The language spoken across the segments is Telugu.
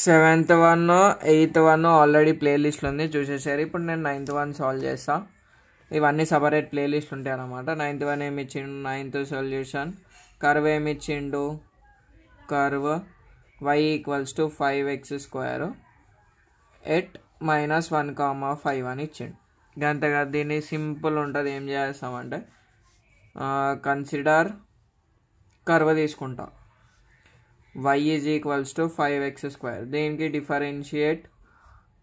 Seventh one, eighth one already ప్లేలిస్ట్లో ఉంది, చూసేసారు. ఇప్పుడు నేను 9th వన్ సాల్వ్ చేస్తా. ఇవన్నీ సపరేట్ ప్లేలిస్ట్ ఉంటాయి అన్నమాట. 9th వన్ ఏమి ఇచ్చిండు, 9th సొల్యూషన్. కర్వ్ ఏమి ఇచ్చిండు, కర్వ్ y = 5x² ఎట్ -1, 5 అని ఇచ్చిండు. గంతగా దీన్ని సింపుల్ ఉంటుంది. ఏం చేస్తామంటే కన్సిడర్ కర్వ్ తీసుకుంటా, y = 5x². దీనికి differentiate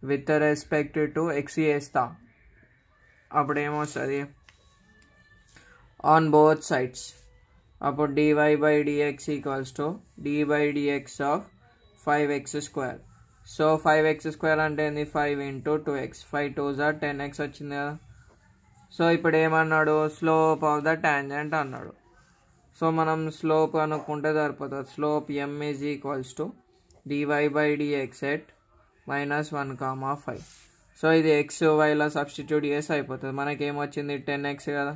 with respect to x చేస్తా. అప్పుడు ఏమొస్తుంది, ఆన్ బోత్ సైడ్స్. అప్పుడు dy/dx = d/dx of 5x². So 5x² అంటే ఏంది, 5 × 2x, 5 2s are 10x వచ్చింది కదా. సో ఇప్పుడు ఏమన్నాడు, స్లోప్ ఆఫ్ ద టాంజెంట్ అన్నాడు. సో మనం స్లోప్ అనుకుంటే సరిపోతుంది. Slope m = dy/dx at -1, 5. So ఇది x yలో సబ్స్టిట్యూట్ చేసి అయిపోతుంది. మనకి ఏమొచ్చింది, 10x కదా,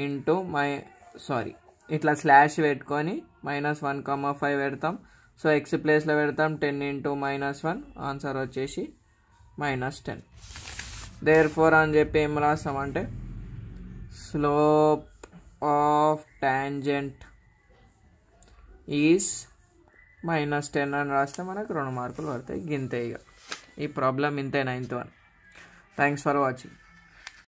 ఇంటూ ఇట్లా స్లాష్ పెట్టుకొని -1, 5 పెడతాం. సో x ప్లేస్లో పెడతాం, 10 × -1, ఆన్సర్ వచ్చేసి -10. దేర్ఫోర్ అని చెప్పి ఏం రాస్తామంటే స్లోప్ ఆఫ్ టాంజెంట్ ఈజ్ -10 అని రాస్తే మనకు 2 మార్కులు పడతాయి. గింతే ఇక ఈ ప్రాబ్లం ఇంతే 9th one. Thanks for watching.